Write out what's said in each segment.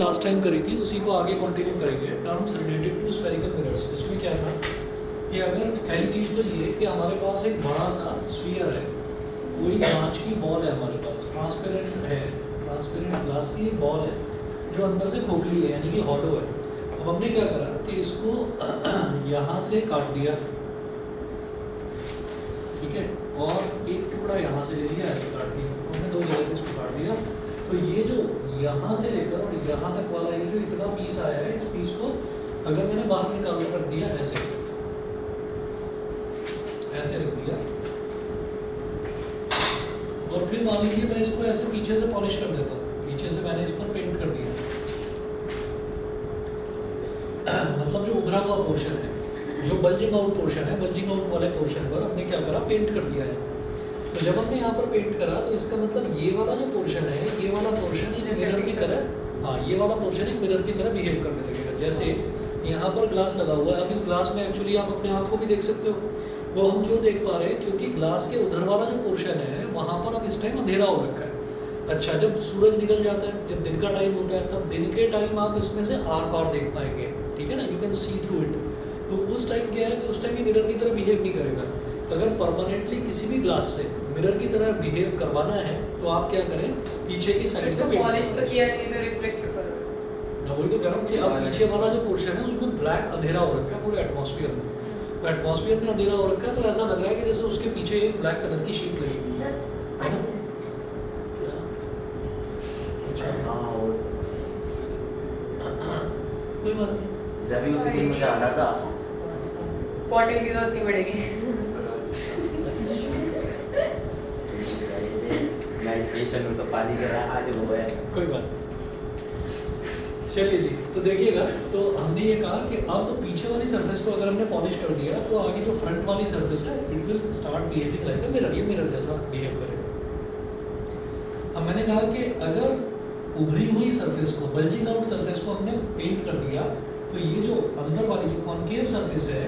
Last time करी थी उसी को आगे कंटिन्यू करेंगे। Terms related to spherical mirrors. इसमें क्या था कि अगर पहली चीज़ तो ये कि हमारे पास एक बड़ा सा स्फीयर है, कोई कांच की बॉल है हमारे पास, ट्रांसपेरेंट है, ट्रांसपेरेंट ग्लास की एक बॉल है जो अंदर से खोखली है यानी कि हॉलो है। अब हमने क्या करा कि इसको यहाँ से काट दिया, ठीक है, और एक टुकड़ा यहाँ से ले लिया, ऐसे काट दिया, हमने दो जगह से इसको काट दिया। तो ये जो यहाँ से लेकर और यहाँ तक वाला ये जो इतना पीस आया है, इस पीस को अगर मैंने बाहर निकाल कर रख दिया ऐसे ऐसे रख दिया, और फिर मान लीजिए मैं इसको ऐसे पीछे से पॉलिश कर देता हूँ, पीछे से मैंने इस पर पेंट कर दिया मतलब जो उभरा हुआ पोर्शन है, जो बल्जिंग आउट पोर्शन है, बल्जिंग आउट वाले पोर्शन पर हमने क्या करा, पेंट कर दिया है। तो जब हमने यहाँ पर पेंट करा तो इसका मतलब ये वाला जो पोर्शन है, ये वाला पोर्शन एक मिरर की तरह, हाँ ये वाला पोर्शन एक मिरर की तरह बिहेव करने लगेगा। जैसे यहाँ पर ग्लास लगा हुआ है, अब इस ग्लास में एक्चुअली आप अपने आप को भी देख सकते हो। वो हम क्यों देख पा रहे हैं, क्योंकि ग्लास के उधर वाला जो पोर्शन है वहाँ पर अब इस टाइम अंधेरा हो रखा है। अच्छा, जब सूरज निकल जाता है, जब दिन का टाइम होता है, तब दिन के टाइम आप इसमें से आर पार देख पाएंगे, ठीक है ना, you can see through it. तो उस टाइम क्या है कि उस टाइम ये मिरर की तरह बिहेव नहीं करेगा। अगर परमानेंटली किसी भी ग्लास से मिरर की तरह बिहेव करवाना है तो आप क्या करें, पीछे की साइड से पॉलिश तो किया नहीं तो रिफ्लेक्ट करो। मैं वही तो कह रहा हूँ कि अब पीछे वाला जो पोर्शन है उसमें ब्लैक अंधेरा हो रखा है पूरे एटमॉस्फेयर में। तो एटमॉस्फेयर में अंधेरा हो रखा है तो ऐसा लग रहा है कि जैसे उसके पीछे एक ब्लैक कलर की शीट लगी हुई है ना। क्या अच्छा, कोई बात नहीं, जब भी उसी दिन मुझे आना था, पॉटिंग की जरूरत नहीं पड़ेगी। मैं स्टेशन हूँ तो पानी कर रहा आज वो है। कोई बात नहीं। चलिए जी, तो देखिएगा, तो हमने ये कहा कि अब तो पीछे वाली सरफेस को अगर हमने पॉलिश कर दिया तो आगे जो फ्रंट वाली सरफेस है it will start behaving like a mirror, ये मिरर जैसा बिहेव करेगा। अब मैंने कहा कि अगर उभरी हुई सरफेस को, बल्जिंग आउट सरफेस को हमने पेंट कर दिया तो ये जो अंदर वाली जो कॉन्केव सरफेस है,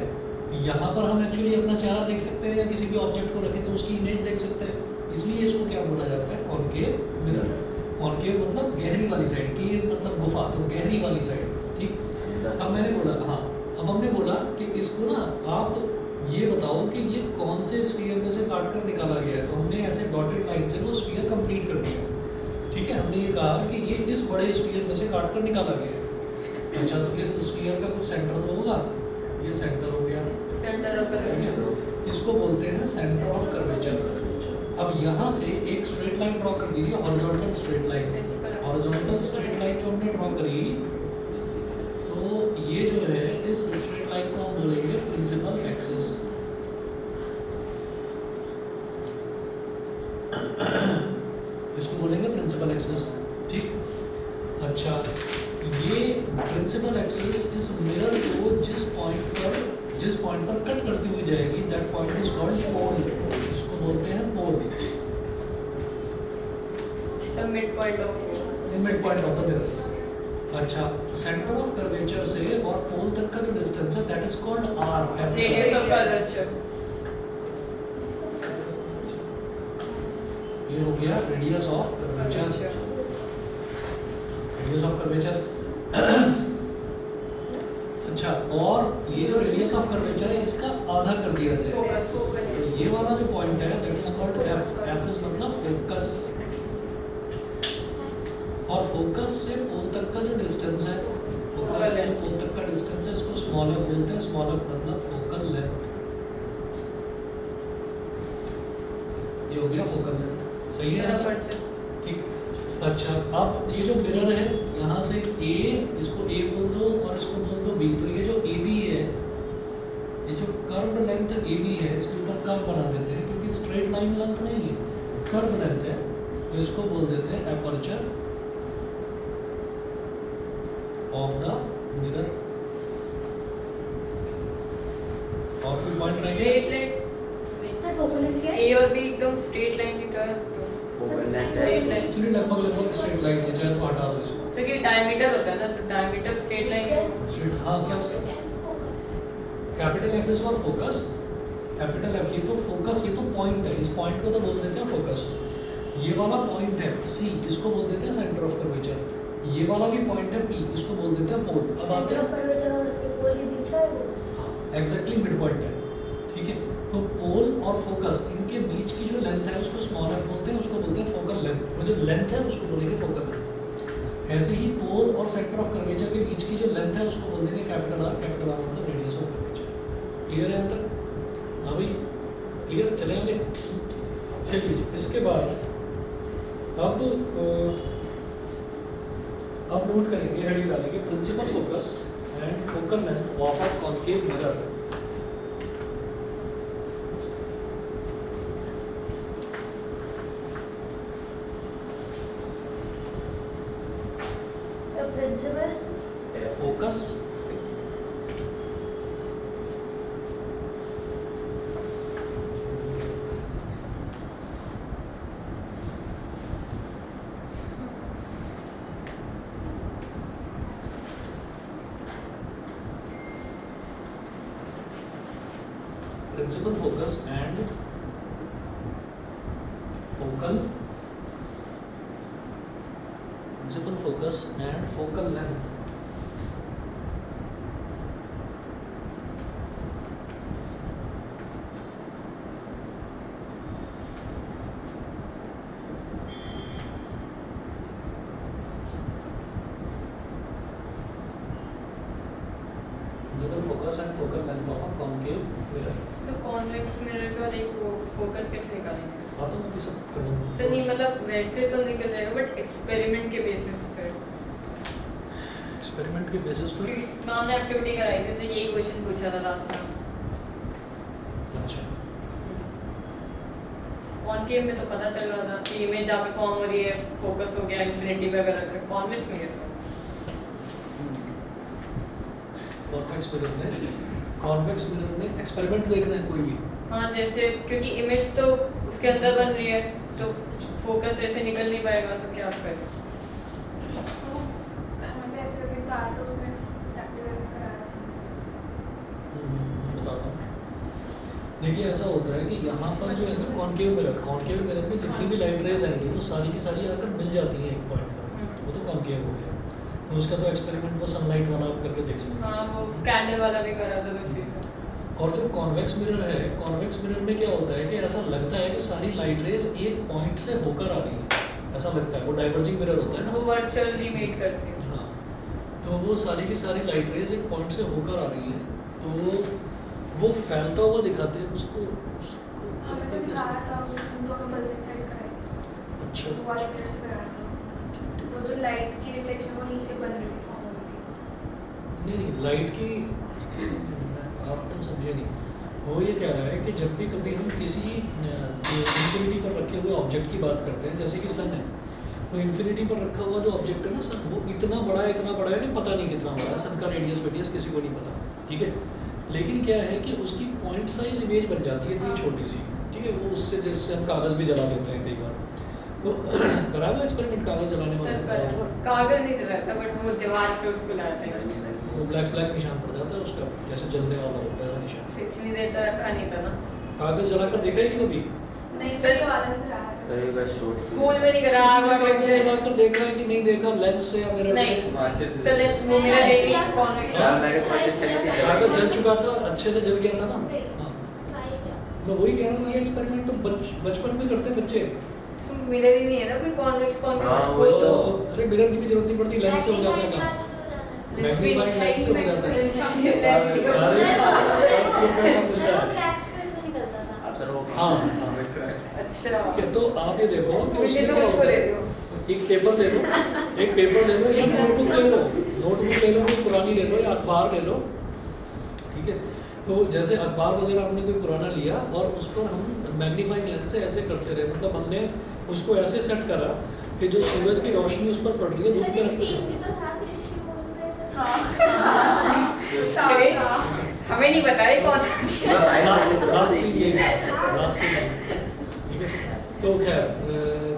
यहाँ पर हम एक्चुअली अपना चेहरा देख सकते हैं या किसी भी ऑब्जेक्ट को रखें तो उसकी इमेज देख सकते हैं, इसलिए इसको क्या बोला जाता है, कॉन्केव मिरर। कॉन्केव मतलब गहरी वाली साइड, केव मतलब गुफा, तो गहरी वाली साइड, ठीक। अब मैंने बोला, हाँ अब हमने बोला कि इसको ना आप ये बताओ कि ये कौन से स्फीयर में से काट कर निकाला गया है। तो हमने ऐसे डॉटेड लाइन से वो स्फीयर कंप्लीट कर दिया, ठीक है। हमने ये कहा कि ये इस बड़े स्फीयर में से काट कर निकाला गया है। अच्छा, तो इस स्फीयर का कुछ सेंटर तो होगा, ये सेंटर हो गया, सेंटर ऑफ कर्वेचर, इसको बोलते हैं सेंटर ऑफ कर्वेचर। अब यहाँ से एक स्ट्रेट लाइन ड्रॉ कर दीजिए, horizontal straight line. Horizontal straight line जो हमने ड्रॉ करी, तो ये जो है इस स्ट्रेट लाइन को हम बोलेंगे प्रिंसिपल एक्सिस। इसको बोलेंगे प्रिंसिपल एक्सिस, ठीक। अच्छा, ये प्रिंसिपल एक्सिस इस मिरर को जिस पॉइंट पर कट करती हुई जाएगी, that point is called pole. इसको बोलते हैं pole, the mid point of the mirror. अच्छा, सेंटर ऑफ कर्वेचर से और पोल तक का जो डिस्टेंस है that is called R, radius of curvature. ये हो गया radius of curvature, radius of curvature. अच्छा, और ये जो रेडियस ऑफ कर्वेचर है इसका आधा कर दिया जाए, तो ये वाला जो पॉइंट है that is called F. F is मतलब फोकस, और फोकस से पोल तक का जो डिस्टेंस है, फोकस से पोल तक का डिस्टेंस है, इसको स्मॉल एफ बोलते हैं। स्मॉल एफ मतलब फोकल लेंथ, ये हो गया फोकल लेंथ, सही है, ठीक। अच्छा, अब ये जो मिरर है यहाँ से ए, इसको ए बोल दो और इसको बोल दो बी। तो ये जो ए बी है, ये जो कर्व लेंथ ए बी है, इसके ऊपर कर्व बना देते हैं क्योंकि स्ट्रेट लाइन लेंथ नहीं है, कर्व लेंथ है, तो इसको बोल देते हैं एपर्चर ऑफ द मिरर। और कोई पॉइंट रह गया? Straight line sir, focal length क्या है? ए और बी एकदम स्ट्रेट लाइन की तरह, एक्चुअली लगभग स्ट्रेट लाइन है, चाहे तो हटा दो इसको। तो कि डायमीटर होता है ना, तो डायमीटर स्ट्रेट लाइन स्ट्रेट, हाँ क्या capital F is for focus, capital F, ये तो फोकस, ये तो पॉइंट है, इस पॉइंट को तो बोल देते हैं फोकस। ये वाला पॉइंट है सी, इसको बोल देते हैं सेंटर ऑफ कर्वेचर। ये वाला भी पॉइंट है P, इसको बोल देते हैं पोल। अब आते हैं एग्जैक्टली मिड पॉइंट है, ठीक है। तो पोल और फोकस इनके बीच की जो लेंथ है उसको स्मॉल एफ बोलते हैं, उसको बोलते हैं फोकल लेंथ। वो जो लेंथ है उसको बोलेंगे फोकल लेंथ। ऐसे ही पोल और सेंटर ऑफ कर्वेचर के बीच की जो लेंथ है उसको बोल देंगे कैपिटल आर। कैपिटल आर मतलब रेडियस ऑफ कर्वेचर। क्लियर है यहाँ तक? हाँ भाई क्लियर, चले आगे। चलिए जी, इसके बाद अब नोट करेंगे, हेडिंग डालेंगे principal focus and focal length of a concave mirror. Focus principal focus and focal principal focus and focal length principal focus and focal length of a concave mirror। So convex mirror का देखो focus कैसे निकालेंगे? हाँ तो मैं सब करूँगा। Sir नहीं मतलब वैसे तो निकल जाएगा बट एक्सपेरिमेंट के बेसिस पर। एक्सपेरिमेंट के बेसिस पर। क्योंकि मैम ने एक्टिविटी कराई थी तो यही क्वेश्चन पूछा था लास्ट में। अच्छा कॉन्केव में तो पता चल रहा था कि इमेज जहाँ पे फॉर्म हो रही है फोकस हो गया इन्फिनिटी पे अगर रखा। कॉन्वेक्स में कैसे? कॉन्वेक्स मिरर में एक्सपेरिमेंट देखना है कोई भी। हाँ जैसे क्योंकि इमेज तो उसके अंदर बन रही है तो फोकस ऐसे निकल नहीं पाएगा तो क्या करें? बताता हूँ। देखिए ऐसा होता है कि यहाँ पर जो है ना कॉन्केव मिरर में जितनी भी लाइट रेज आएंगी वो सारी की सारी आकर मिल जाती हैं एक पॉइंट पर। वो तो कॉन्केव हो गया। तो उसका तो एक्सपेरिमेंट वो सनलाइट वाला आप करके देख सकते हैं। हाँ वो कैंडल वाला भी करा था उसी से। और जो कॉन्वेक्स मिरर है, कॉन्वेक्स मिरर में क्या होता है कि ऐसा लगता है कि सारी लाइट रेज एक पॉइंट से होकर आ रही है, ऐसा लगता है। वो डाइवर्जिंग मिरर होता है ना, वो वर्चुअली मीट करती है। हाँ। तो वो सारी की सारी लाइट रेज एक पॉइंट से होकर आ रही है तो वो फैलता हुआ दिखाते हैं उसको हमें तो दिखाया था उसको दोनों बल्जिंग साइड कराई थी। अच्छा तो वाल मिरर से कराया था। तो जो लाइट की रिफ्लेक्शन वो नीचे बन रही थी, फॉर्म हो रही थी। नहीं लाइट की आप तो समझे नहीं। वो ये कह रहा है कि जब भी कभी हम किसी इंफिनिटी पर रखे हुए ऑब्जेक्ट की बात करते हैं, जैसे कि सन है, तो इंफिनिटी पर रखा हुआ जो ऑब्जेक्ट है ना सन, वो इतना बड़ा है कि पता नहीं कितना बड़ा है। सन का रेडियस किसी को नहीं पता, ठीक है। लेकिन क्या है कि उसकी पॉइंट साइज इमेज बन जाती है इतनी छोटी सी, ठीक है। वो उससे जैसे हम कागज़ भी जला देते हैं कई बार। तो करा हुआ एक्सपेरिमेंट कागज़ जलाने वाला? कागज नहीं जलाया था बट वो दीवार पे उसको लाया था। तो ब्लैक निशान पड़ जाता है उसका, जैसे जलने वाला हो वैसा निशान। इतनी देर तक रखा नहीं था ना। कागज़ जलाकर देखा ही नहीं कभी? नहीं सर ये वाला नहीं कराया। सर ये बस शॉर्ट स्कूल में नहीं कराया। कागज़ जलाकर देखा है कि नहीं देखा? लेंस से या मिरर से? नहीं चले वो मेरा डेली कॉन्वेक्स सर मैंने कोशिश करी थी कागज़ जल चुका था, अच्छे से जल गया था ना। हाँ मैं वही कह रहा हूँ, ये एक्सपेरिमेंट तो बचपन में करते बच्चे। मिरर ही नहीं है ना कोई कॉन्वेक्स हाँ, कॉन्वेक्स वही तो तो। अरे मिरर की भी जरूरत नहीं पड़ती, लेंस से हो जाता है काम। मैग्नीफाइंग लेंस से हो जाता है। आप सर वो हाँ। अच्छा तो आप ये देखो कि मुझे उसमें तो क्या उसको होता दे है। दो। एक पेपर ले लो या नोटबुक ले लो, कोई पुरानी ले लो या अखबार ले लो, ठीक है। तो जैसे अखबार वगैरह हमने कोई पुराना लिया और उस पर हम मैग्नीफाइंग लेंस से ऐसे करते रहे, मतलब हमने उसको ऐसे सेट करा कि जो सूरज की रोशनी उस पर पड़ रही है, धूप में रखते हमें नहीं पता है कौन लास्ट सीन यही है, ठीक है। तो खैर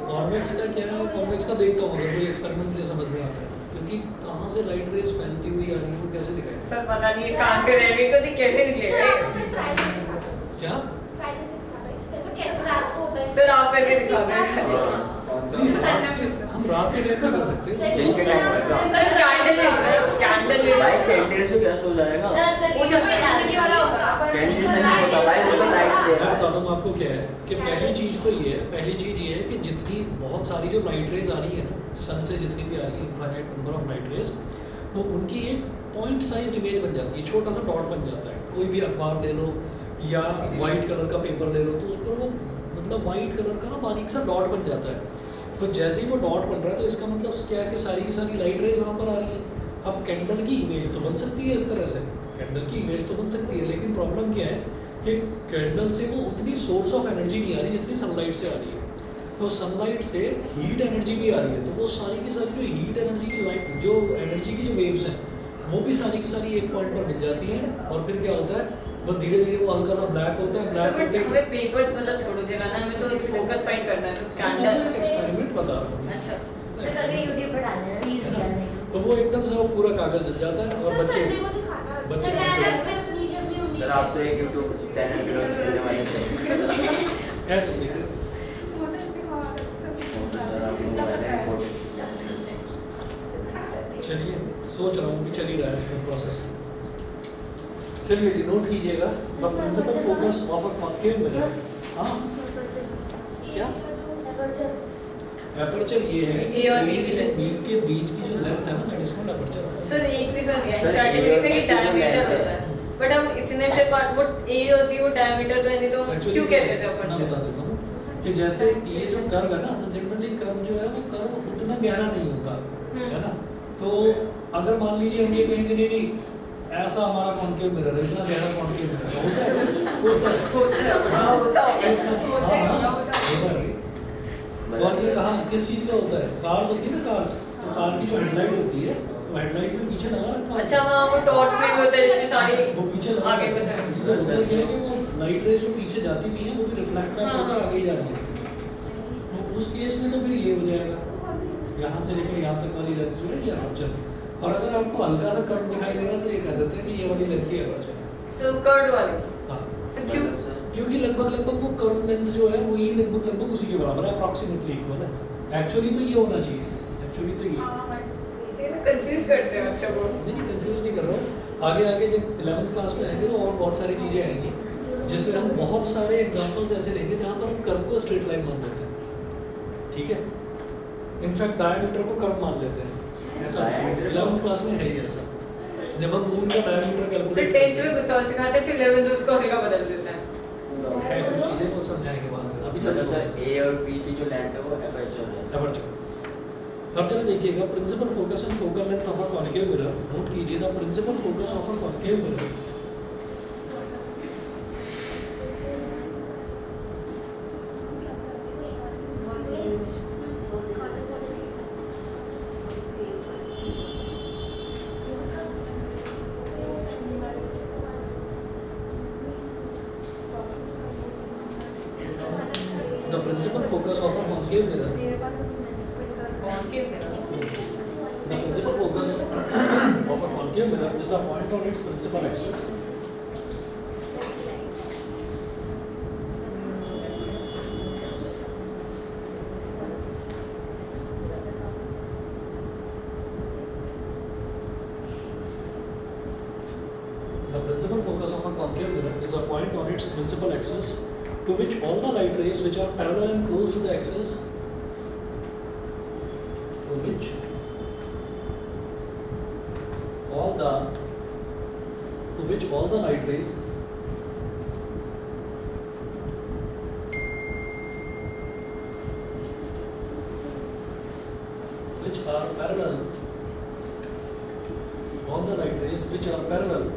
कॉन्वेक्स का क्या है, कॉन्वेक्स का देखता हूँ अगर कोई एक्सपेरिमेंट मुझे समझ में आता है, क्योंकि कहाँ से लाइट रेज फैलती हुई आ रही है वो कैसे दिखाएगा? सर पता नहीं इसका आंसर रहेगा तो कैसे निकलेगा? क्या सर आप करके दिखा दें। नहीं, रात के हम रात के टाइम में कर सकते हैं दिन के टाइम में क्या? सर कैंडल भाई कैंडल से क्या सो जाएगा? वो जब एनर्जी वाला होगा पर कैंडल से नहीं होता भाई, वो तो लाइट दे मैं रहा है। बताता हूँ आपको क्या है कि पहली चीज़ तो ये है, पहली चीज़ ये है कि जितनी बहुत सारी जो लाइट रेज आ रही है ना सन से, जितनी भी आ रही है infinite number of light rays, तो उनकी एक पॉइंट साइज इमेज बन जाती है, छोटा सा डॉट बन जाता है। कोई भी अखबार ले लो या वाइट कलर का पेपर ले लो, तो उस पर वो मतलब वाइट कलर का ना बारीक सा डॉट बन जाता है। तो जैसे ही वो डॉट बन रहा है तो इसका मतलब क्या है कि सारी की सारी लाइट रेज वहाँ पर आ रही है। अब कैंडल की इमेज तो बन सकती है इस तरह से, कैंडल की इमेज तो बन सकती है, लेकिन प्रॉब्लम क्या है कि कैंडल से वो उतनी सोर्स ऑफ एनर्जी नहीं आ रही जितनी सनलाइट से आ रही है। तो सनलाइट से हीट एनर्जी भी आ रही है, तो वो सारी की सारी जो हीट एनर्जी की लाइट, जो एनर्जी की जो वेव्स हैं, वो भी सारी की सारी एक पॉइंट पर मिल जाती हैं। और फिर क्या होता है, वो धीरे धीरे वो हल्का सा ब्लैक होता है, ब्लैक होते ही हमें पेपर मतलब थोड़ा जगह ना, हमें तो फोकस फाइंड करना है, तो मैं कैंडल। तो एक एक्सपेरिमेंट बता रहा हूँ। अच्छा सर करके यूट्यूब पर डालना है रील्स डालने तो वो एकदम से वो पूरा कागज जल जाता है और बच्चे बच्चे सर एड्रेस पे नीचे अपनी उंगली सर आप तो एक यूट्यूब चैनल पे लॉन्च करने वाले थे। है तो सही है। वो तो सर आप लोगों वाले बहुत चलिए, सोच रहा हूँ कि चल ही रहा है इसका प्रोसेस। चलिए जी, नोट कीजिएगा the principal focus of a concave mirror. हाँ, क्या एपर्चर ये है कि A और B A की से length। B के बीच की जो लेंथ है ना, that is called aperture. Sir एक चीज और है, सर, स्टार्टिंग A और में B कि की जो डायमीटर length होता है। है, बट हम इतने से पार्ट वो ए और बी वो डायमीटर तो नहीं, तो Actually, क्यों कहते थे मैं बता अपर्चर? देता हूँ कि जैसे ये जो कर्व है ना, तो जनरली कर्व जो है वो कर्व उतना गहरा नहीं होता है ना। तो अगर मान लीजिए हम ये कहेंगे नहीं नहीं ऐसा हमारा कॉन्केव मिरर है, इतना गहरा कॉन्केव मिरर होता है, होता है, होता है एकदम, हाँ, हाँ, होता है। और ये कहाँ किस चीज़ का होता है, कार्स होती है ना, कार्स, तो कार की जो हेडलाइट होती है, तो हेडलाइट में पीछे लगा रखा होता है। अच्छा हाँ, वो टॉर्च में भी होता है जिससे सारी वो पीछे लगा आगे रहता कुछ है। है। इससे होता है क्या है कि वो लाइट रेज जो पीछे जाती भी है वो भी रिफ्लेक्ट बैक हाँ, होकर हाँ। आगे ही जा रही है। तो उस केस में तो फिर ये हो जाएगा, यहाँ से लेकर यहाँ तक वाली लेंथ जो है ये अपर्चर। और अगर आपको हल्का सा कर्व दिखाई दे रहा है तो ये कह देते हैं कि ये वाली लेंथ ही अपर्चर है। सो कर्ड वाले। हाँ, सो क्यों? मतलब सर क्योंकि लगभग वो कर्व लेंथ जो है वो ये लगभग उसी के बराबर है, अप्रॉक्सीमेटली इक्वल है। एक्चुअली तो ये होना चाहिए, एक्चुअली तो ये कंफ्यूज करते हैं अच्छा वो। नहीं, कंफ्यूज नहीं कर रहा हूँ। आगे आगे जब 11th क्लास में आएंगे तो और बहुत सारी चीज़ें आएंगी जिसमें हम बहुत सारे एग्जांपल्स ऐसे लेंगे जहाँ पर हम कर्व को स्ट्रेट लाइन मान लेते हैं, ठीक है। इनफैक्ट डायमीटर को कर्व मान लेते हैं, ऐसा Diameter? 11th क्लास में है ही ऐसा। जब हम मून का डायमीटर सर कैलकुलेट 10th में कुछ और सिखाते हैं, फिर 11th में उसको हल्का बदल देते हैं। है, कुछ चीज़ें वो समझाएंगे बाद में, अभी मतलब चलो सर ए और बी की जो लेंथ है वो एपर्चर है। एपर्चर। अब जरा देखिएगा, principal focus and focal length of a concave mirror. Note कीजिए the principal focus of a concave mirror the principal focus of a concave mirror. कौन के मेरा? The principal focus of a concave mirror is a point on its principal axis. The principal focus of a concave mirror is a point on its principal axis to which all the light rays which are parallel and close to the axis, to which all the light rays which are parallel, all the light rays which are parallel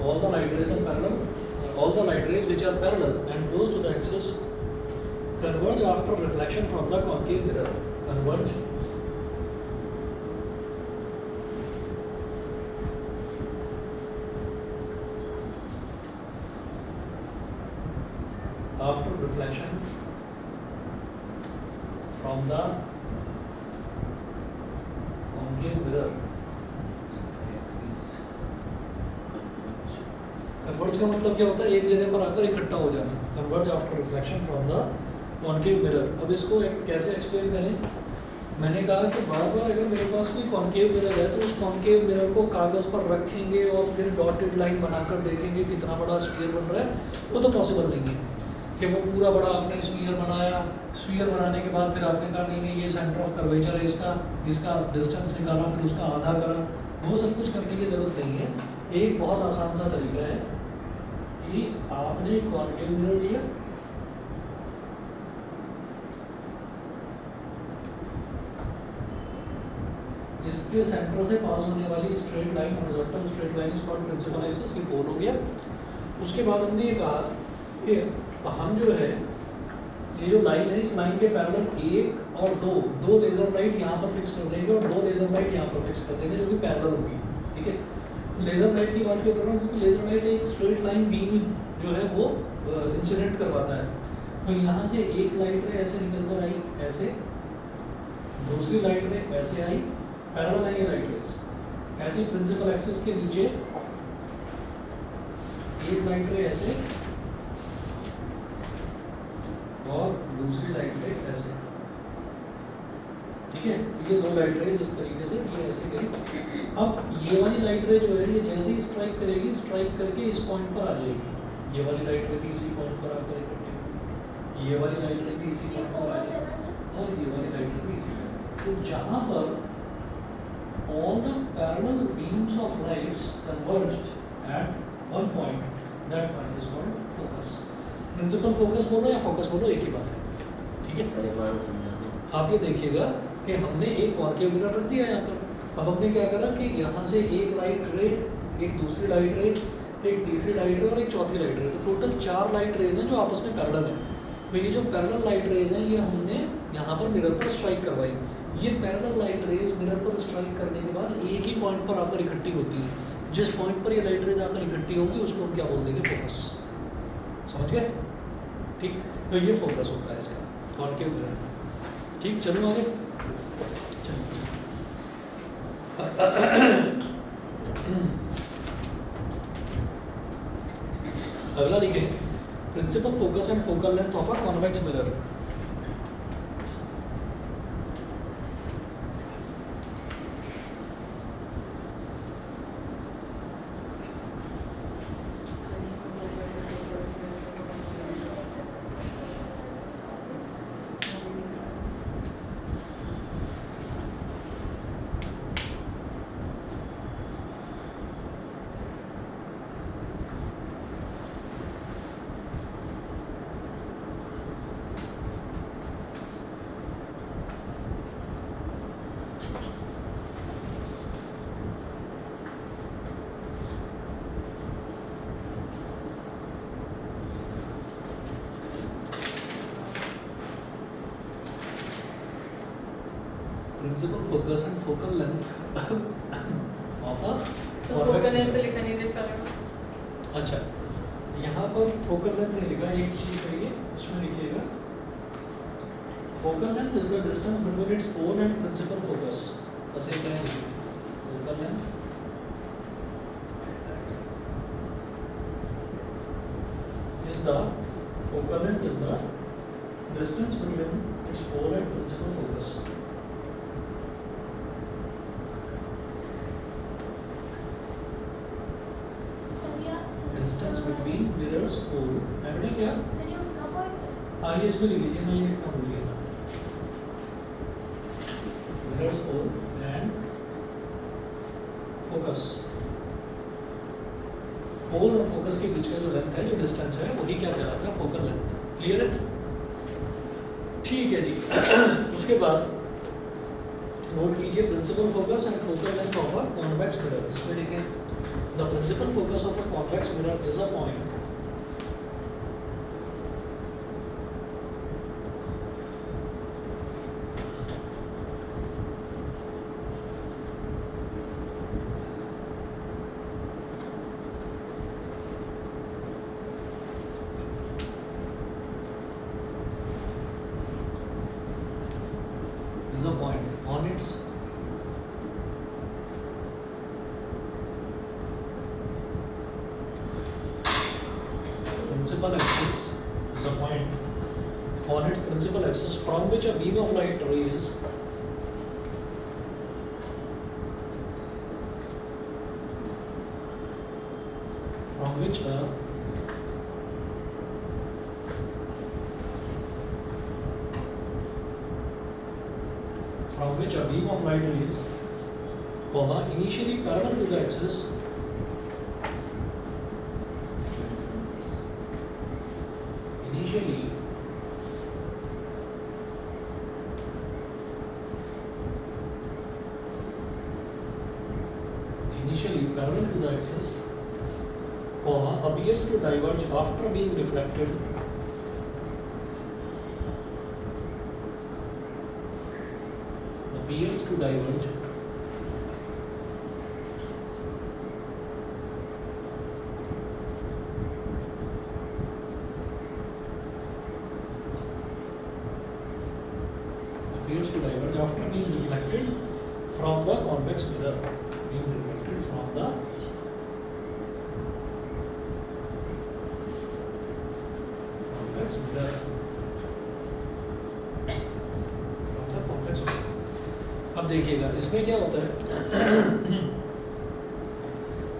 all the light rays are parallel, all the light rays which are parallel and close to the axis converge after reflection from the concave mirror. Converge after reflection from the concave mirror converge का मतलब क्या होता है, एक जगह पर आकर इकट्ठा हो जाना, converge after reflection from the concave mirror. अब इसको कैसे एक्सप्लेन करें, मैंने कहा कि बार बार अगर मेरे पास कोई कॉन्केव मिरर है तो उस कॉन्केव मिरर को कागज़ पर रखेंगे और फिर डॉटेड लाइन बनाकर देखेंगे कितना बड़ा स्फीयर बन रहा है, वो तो पॉसिबल नहीं है कि वो पूरा बड़ा आपने स्फीयर बनाया, स्फीयर बनाने के बाद फिर आपने कहा नहीं नहीं ये सेंटर ऑफ कर्वेचर है इसका, इसका डिस्टेंस निकाला, फिर उसका आधा करा, वो सब कुछ करने की ज़रूरत नहीं है। एक बहुत आसान सा तरीका है कि आपने कॉन्केव मिरर लिया, इसके सेंटर से पास होने वाली straight line, horizontal straight line is called principal axis, ये पोल हो गया। उसके बाद हमने ये कहा कि हम जो है ये जो लाइन है, इस लाइन के पैरेलल एक और दो लेज़र लाइट यहाँ पर फिक्स कर देंगे और दो लेज़र लाइट यहाँ पर फिक्स कर देंगे जो कि पैरेलल होगी, ठीक है। लेज़र लाइट की बात क्यों कर रहा हूँ, क्योंकि लेज़र लाइट एक स्ट्रेट लाइन बीम जो है वो इंसिडेंट करवाता है। तो यहाँ से एक लाइट रे ऐसे निकल कर आई, ऐसे दूसरी लाइट रे ऐसे आई, पैरेलल है ये लाइट रेस, ऐसे प्रिंसिपल एक्सिस के नीचे एक लाइट रे ऐसे और दूसरी लाइट रे ऐसे, ठीक है। तो ये दो लाइट रेज इस तरीके से ये ऐसे करें। अब ये वाली लाइट रे जो है ये जैसे ही स्ट्राइक करेगी, स्ट्राइक करके इस पॉइंट पर आ जाएगी, ये वाली लाइट रे भी इसी पॉइंट पर आकर इकट्ठी होगी, ये वाली लाइट रे भी इसी पॉइंट पर आ जाएगी और ये वाली लाइट रे भी इसी पॉइंट। तो जहाँ पर all the parallel beams of lights converged at one point, that point is called focus. Principal focus बोलो या focus बोलो एक ही बात है, ठीक है। आप ये देखिएगा कि हमने एक कॉन्केव मिरर रख दिया यहाँ पर। अब हमने क्या करा कि यहाँ से एक लाइट रे, एक दूसरी लाइट रे, एक तीसरी लाइट रे और एक चौथी लाइट रे, तो टोटल 4 लाइट रेज हैं जो आपस में पैरेलल हैं। तो ये जो पैरेलल लाइट रेज हैं ये हमने यहाँ पर मिरर पर स्ट्राइक करवाई। ये पैरेलल लाइट रेज मिरर पर स्ट्राइक करने के बाद एक ही पॉइंट पर आकर इकट्ठी होती है। जिस पॉइंट पर ये लाइट रेज आकर इकट्ठी होगी उसको हम क्या बोल देंगे, फोकस। समझ गए, ठीक। तो ये फोकस होता है इसका कॉन्केव मिरर, ठीक। चलो आगे, अगला लिखें, principal focus and focal length of a convex mirror. Principal focus and focal length of a तो convex फोकल लेंथ तो mirror। लिखा नहीं दे सारे। अच्छा, यहाँ पर फोकल लेंथ नहीं लिखा, एक चीज करिए इसमें लिखिएगा, focal length is the distance between its pole and principal focus. बस एक लाइन लिखिए, focal length is the focal length is the distance between its pole and principal focus. Distance between mirror's pole and क्या? हाँ ये इसमें लिख लीजिए, मैं ये लिखना भूल गया था। Mirror's pole and focus. पोल और फोकस के बीच का जो लेंथ है, जो डिस्टेंस है, वही क्या कहलाता है, फोकल लेंथ। क्लियर है, ठीक है जी। उसके बाद नोट कीजिए, principal focus and focal length of a convex mirror. इसमें लिखें, the principal focus of a convex mirror is a point on its point on its principal axis from which a beam of light rays from which a beam of light rays, initially parallel to the axis, initially parallel to the axis, appears to diverge after being reflected appears to diverge after being reflected from the convex mirror, being reflected from the convex mirror, from the convex mirror. अब देखिएगा इसमें क्या होता है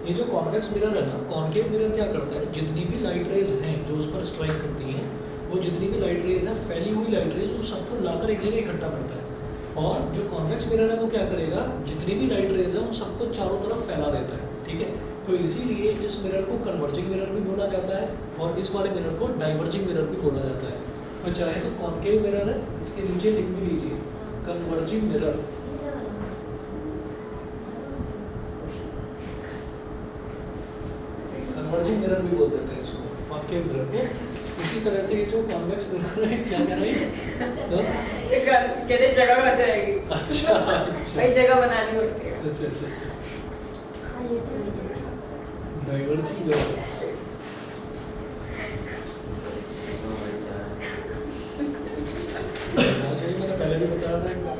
ये जो convex mirror है ना, कॉनकेव मिरर क्या करता है, जितनी भी लाइट रेज हैं जो उस पर स्ट्राइक करती हैं, वो जितनी भी लाइट रेज हैं, फैली हुई लाइट रेज, वो सबको लाकर एक जगह इकट्ठा करता है। और जो कॉन्वेक्स मिरर है वो क्या करेगा, जितनी भी लाइट रेज है उन सबको चारों तरफ फैला देता है। ठीक है, तो इसीलिए इस मिरर को कन्वर्जिंग मिरर भी बोला जाता है और इस वाले मिरर को डाइवर्जिंग मिरर भी बोला जाता है। तो चाहे तो कॉनकेव मिरर है, इसके नीचे लिख भी लीजिए कन्वर्जिंग मिरर, कन्वर्जिंग मिरर भी बोल देते हैं इसको, कॉनकेव मिरर को। इसी तरह से ये जो कॉन्वेक्स मिरर है, क्या कह रही है तो कहते जगह कैसे रहेगी। अच्छा भाई जगह बनानी होती है। अच्छा डाइवर्जिंग मिरर, अच्छा ये मैंने पहले भी बताया था एक बार।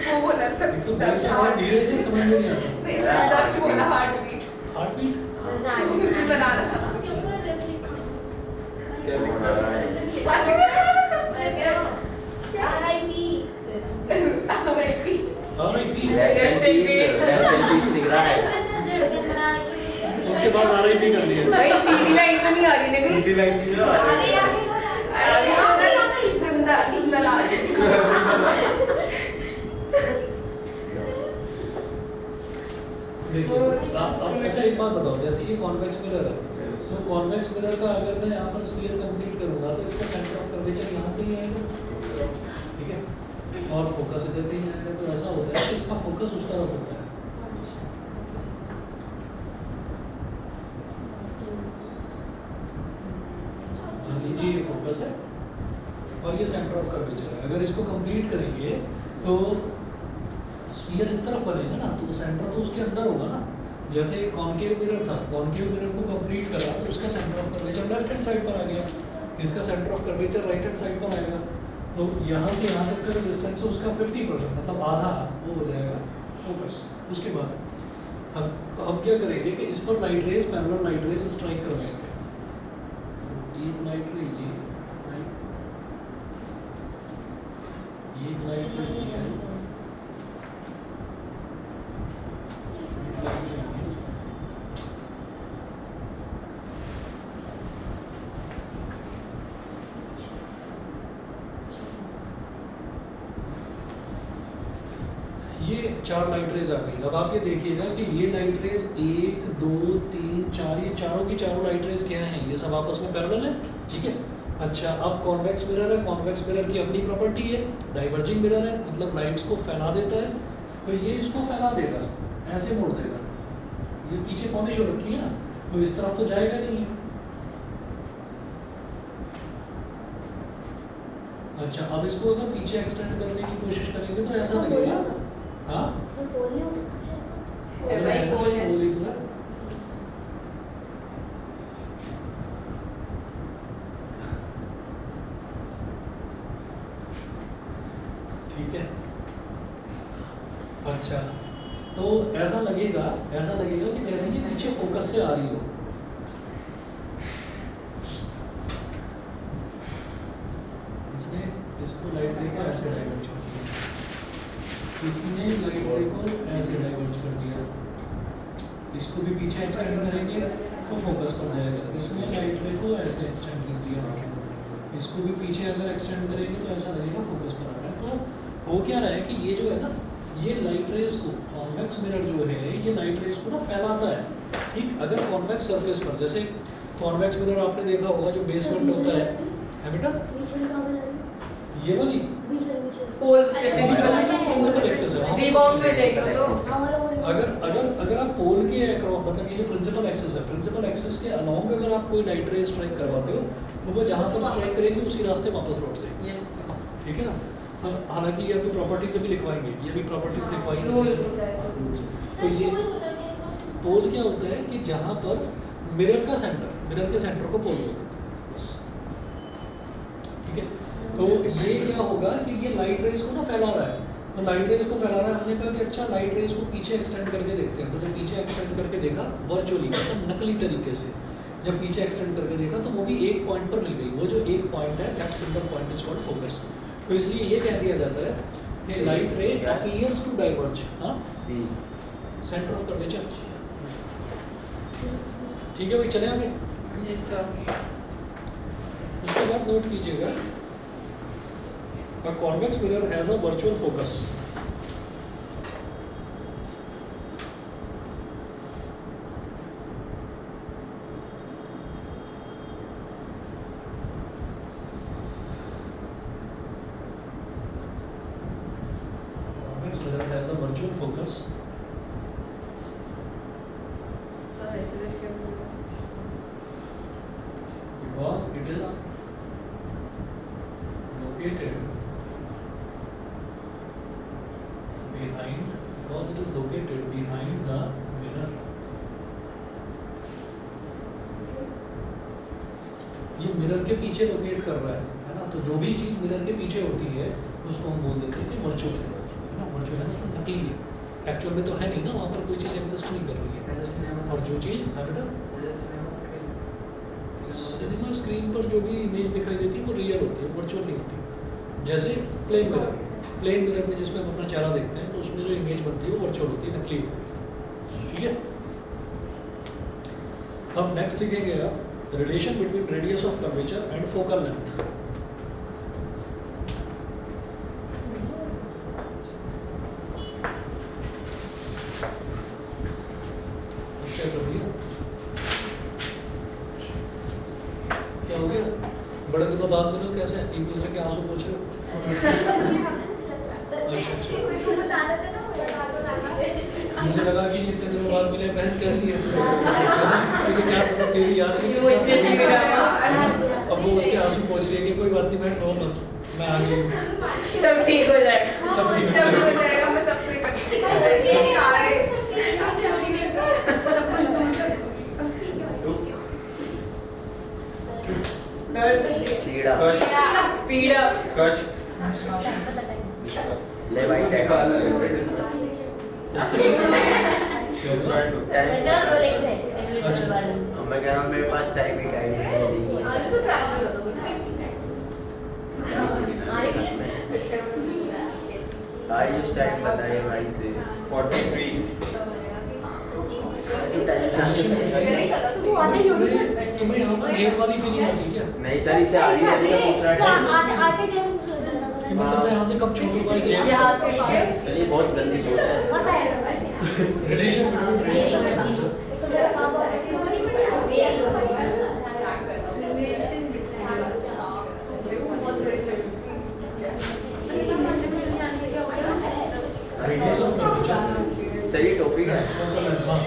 वो बोला सर, एक तो बहुत धीरे से समझ में नहीं आता। नहीं सर, डॉक्टर बोला हार्ट बीट, हार्ट बीट उसे बना रहा था। क्या लिखा है? RIP RIP लिख रहा है। उसके बाद RIP कर दिया। भाई सीधी लाइन तो नहीं आ रही लेकिन सीधी लाइन की जो आ रही है। जिंदा जिंदा लाश। देखिए आप अच्छा एक बात बताओ, जैसे ये कॉन्वेक्स मिरर है, तो कॉन्वेक्स मिरर का अगर मैं यहाँ पर स्फीयर कंप्लीट करूँगा तो इसका सेंटर ऑफ कर्वेचर यहाँ पे ही आएगा, ठीक है, और फोकस इधर पे ही आएगा। तो ऐसा होता है कि इसका फोकस उस तरफ होता है। मान लीजिए ये फोकस है और ये सेंटर ऑफ कर्वेचर है। अगर इसको कंप्लीट करेंगे तो स्फीयर इस तरफ बनेगा ना, तो सेंटर तो उसके अंदर होगा ना। जैसे कॉनकेव मिरर था, कॉनकेव मिरर को कंप्लीट करा तो उसका centre of curvature left hand side पर आ गया, इसका centre of curvature right hand side पर आएगा। तो यहाँ से यहाँ तक का जो डिस्टेंस है उसका 50% मतलब आधा वो हो जाएगा फोकस। उसके बाद अब हम क्या करेंगे कि इस पर light rays, parallel light rays strike करवाएंगे। एक लाइट रे ये एक लाइट रे ये है, ये 4 लाइट रेज आ गई। अब आप ये देखिएगा कि ये लाइट रेज 1 2 3 4, ये चारों की चारों लाइट रेज क्या हैं, ये सब आपस में पैरेलल है, ठीक है। अच्छा अब कॉन्वेक्स मिरर है, कॉन्वेक्स मिरर की अपनी प्रॉपर्टी है, डाइवर्जिंग मिरर है, मतलब लाइट्स को फैला देता है। तो ये इसको फैला देगा, ऐसे मोड़ देगा, ये पीछे पॉलिश हो रखी है ना, तो इस तरफ तो जाएगा नहीं है। अच्छा अब इसको अगर पीछे एक्सटेंड करने की कोशिश करेंगे तो ऐसा लगेगा, हाँ भाई पोल है। पोल ही तो है। ठीक है, अच्छा, तो ऐसा लगेगा कि जैसे ये पीछे फोकस से आ रही हो। इसने इसको लाइट रे को ऐसे डाइवर्ज कर दिया, इसने लाइट रे को ऐसे डाइवर्ज कर दिया, इसको भी पीछे एक्सटेंड करेंगे तो फोकस पर जाएगा। इसने लाइट रे को ऐसे एक्सटेंड कर दिया, इसको भी पीछे अगर एक्सटेंड करेंगे तो ऐसा लगेगा फोकस पर आ रहा है। तो हो क्या रहा है कि ये जो है ना, ये लाइट रेज को, कॉन्वेक्स मिरर जो है ये लाइट रेज को ना फैलाता है। ठीक, अगर कॉन्वेक्स सरफेस पर, जैसे कॉन्वेक्स मिरर आपने देखा होगा जो बेसमेंट होता है बेटा, ये वाली पोल से प्रिंसिपल एक्सेस है, रिबाउंड कर जाएगा तो अगर आप पोल के अक्रॉस, मतलब ये जो प्रिंसिपल एक्सेस है, प्रिंसिपल एक्सेस के अलोंग अगर आप कोई लाइट रे स्ट्राइक करवाते हो तो वो जहाँ पर स्ट्राइक करेगी उसी रास्ते वापस लौट जाएगी। ठीक है ना। हालांकि ये अभी प्रॉपर्टीज भी लिखवाएंगे, ये भी प्रॉपर्टीज लिखवाएंगे। तो ये पोल क्या होता है कि जहाँ पर मिरर के सेंटर को पोल बोल देते हैं बस। ठीक है, तो ये क्या होगा कि ये लाइट रेज को ना फैला रहा है, तो लाइट रेज को फैला रहा है। हमने कहा कि अच्छा लाइट रेज को पीछे एक्सटेंड करके देखते हैं, तो जब पीछे एक्सटेंड करके देखा वर्चुअली, मतलब नकली तरीके से जब पीछे एक्सटेंड करके देखा तो वो भी एक पॉइंट पर मिल गई। वो जो एक पॉइंट है, that single point is called focus. तो इसलिए ये कह दिया जाता है कि light ray appears to diverge, हाँ, सेंटर ऑफ कर्वेचर। ठीक है भाई, चले आगे। उसके बाद नोट कीजिएगा, a convex mirror has a virtual focus. Convex mirror has a virtual focus. Because it is located behind the mirror. ये मिरर के पीछे लोकेट कर रहा है ना। तो जो भी चीज़ मिरर के पीछे होती है उसको हम बोल देते हैं कि वर्चुअल है ना। वर्चुअल है मतलब नकली है, एक्चुअल में तो है नहीं ना, वहाँ पर कोई चीज़ एग्जिस्ट नहीं कर रही है। और जो चीज़ है बेटा, सिनेमा स्क्रीन पर जो भी इमेज दिखाई देती है वो रियल होती है, वर्चुअल नहीं होती। जैसे प्लेन मिरर में जिसमें हम अपना चेहरा देखते हैं तो उसमें जो इमेज बनती है वो वर्चुअल होती है, नकली होती है। ठीक है, अब नेक्स्ट लिखेंगे आप, relation between radius of curvature and focal length. क्या हो गया, बड़े दिनों बाद मिलो, कैसे एक दूसरे के आंसू पूछ रहे हो? मुझे लगा कि इतने दिनों बाद मिले, बहन कैसी है? मुझे क्या पता तेरी याद नहीं। अब वो उसके आंसू पहुंच रही है कि कोई बात नहीं बहन, रो मत, मैं आ गई हूँ, सब ठीक हो जाएगा, सब ठीक जब हो हो जाएगा। जाएगा मैं सबसे इकट्ठी सारे सब कुछ दूर कर दर्द, पीड़ा, पीड़ा, कष्ट, ले भाई टैग। मैं कह रहा हूँ मेरे पास टाइम ही टाइम नहीं। आयुष टाइम बताइए भाई से। 43। तुम्हें यहाँ पर जेल वाली फीलिंग आती क्या? नहीं सर, इसे आ रही है पूछ रहा है कि मतलब मैं यहाँ से कब छोड़ूंगा इस जेल से? चलिए, बहुत गंदी सोच है। Relation between radius of curvature radius of curvature सही टॉपिक है। Focal length. हाँ,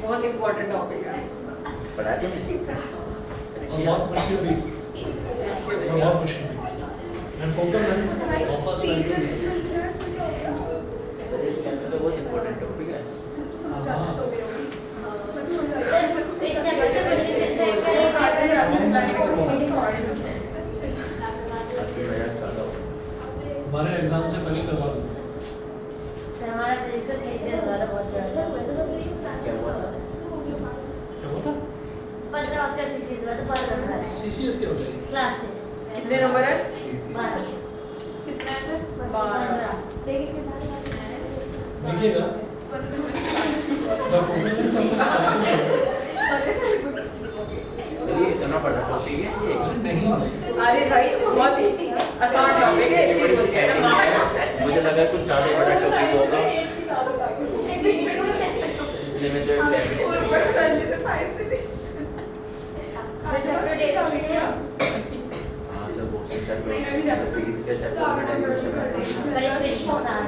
बहुत इम्पोर्टेंट टॉपिक है। पढ़ा क्यों नहीं? और बहुत मुश्किल भी, और बहुत मुश्किल भी। And focal length of a spectrum. Sir इसके अंदर तो बहुत इम्पोर्टेंट टॉपिक है। तुम्हारे हमारे एग्जाम से पहले करवा दूँ। सर हमारा परीक्षा सही से हुआ था, बहुत प्यारा था। क्या हुआ था? क्या हुआ था? 15 आपका सीसीएस हुआ था, 15 नंबर है। CCS क्या होता है? क्लास टेस्ट कितने नंबर है? 12 कितना है सर? 12। देखिएगा मैं फोकस चलिए इतना बड़ा टॉपिक है ये। नहीं अरे भाई बहुत ही आसान टॉपिक है, ऐसे ही बोलते हैं ना। मुझे लगा कुछ ज्यादा बड़ा टॉपिक होगा इसलिए मैं जो से 5 से सर चैप्टर डेट हो गया। हाँ सर बहुत से चैप्टर फिजिक्स के चैप्टर में डायमेंशन आते हैं परीक्षा में नहीं होता है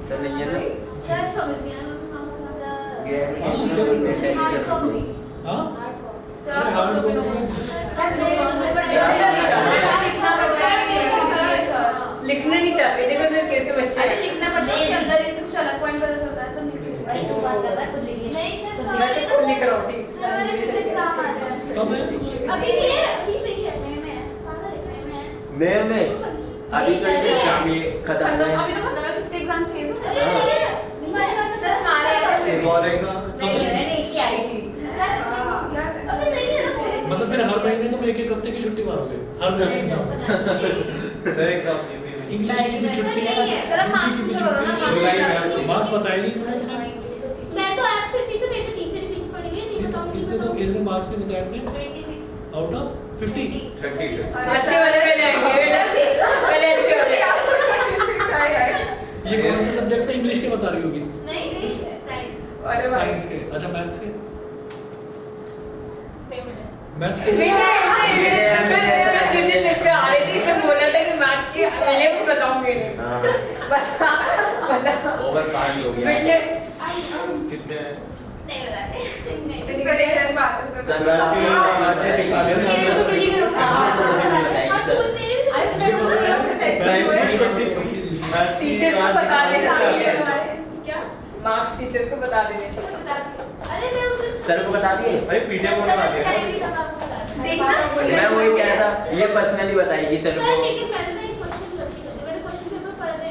सर नहीं है ना सर समझ गया ना हाँ सर अरे आप हार्ड लोगों कॉपी ने सर लिखना नहीं चाहते, देखो सर कैसे बच्चे अरे हैं। लिखना पड़ता है, उसके अंदर ये सब अलग पॉइंट पता चलता है तो लिख लो। ऐसे बात कर रहा है, कुछ लिखिए नहीं सर मैं तो खुद लिख रहा हूँ, ठीक। कब है अभी नहीं है, अभी नहीं है, मैं अभी तो एग्जाम ये खत्म खत्म, है अभी तो खत्म है, कितने एग्जाम चाहिए तो अरे सर हमारे एक और एग्जाम नहीं मैंने की आई थी सर अभी नहीं है मतलब फिर हर महीने तुम एक हफ्ते की छुट्टी मारोगे हर महीने एग्जाम सर एग्जाम ये भी इंग्लिश की भी छुट्टी है सर अब मार्क्स पूछो करो ना, मार्क्स बताए नहीं उन्होंने मैं तो एब्सेंट थी तो मेरे तो टीचर पीछे पड़ी हुई है, नहीं बताऊंगी इसने मार्क्स नहीं बताया आपने 26 आउट ऑफ 50 30 अच्छे वाले पहले आएंगे, पहले अच्छे वाले। ये कौन से सब्जेक्ट में इंग्लिश के बता रही होगी नहीं नहीं साइंस अरे भाई साइंस के अच्छा मैथ्स के मैथ्स के नहीं, जिस से आ रही थी इसने बोला था कि मैथ्स की पहले भी बताऊंगी। हाँ बता ओवर पास हो गया फिटनेस कितने नहीं बताते नहीं इसका देख रहे हैं बात है सर सर। मैं आपके अच्छे दिखा रहे मेरे को तो बिल्ली में टीचर्स को बता देना चाहिए। क्या मार्क्स टीचर्स को बता देने चाहिए। अरे मैं उसे सर को बता दिए भाई पीडीएफ बना दिया देखना मैं वही कह रहा था ये पर्सनली बताएगी सर सर को लेकिन मैंने ना एक क्वेश्चन करती थी, मैंने क्वेश्चन पेपर पढ़ने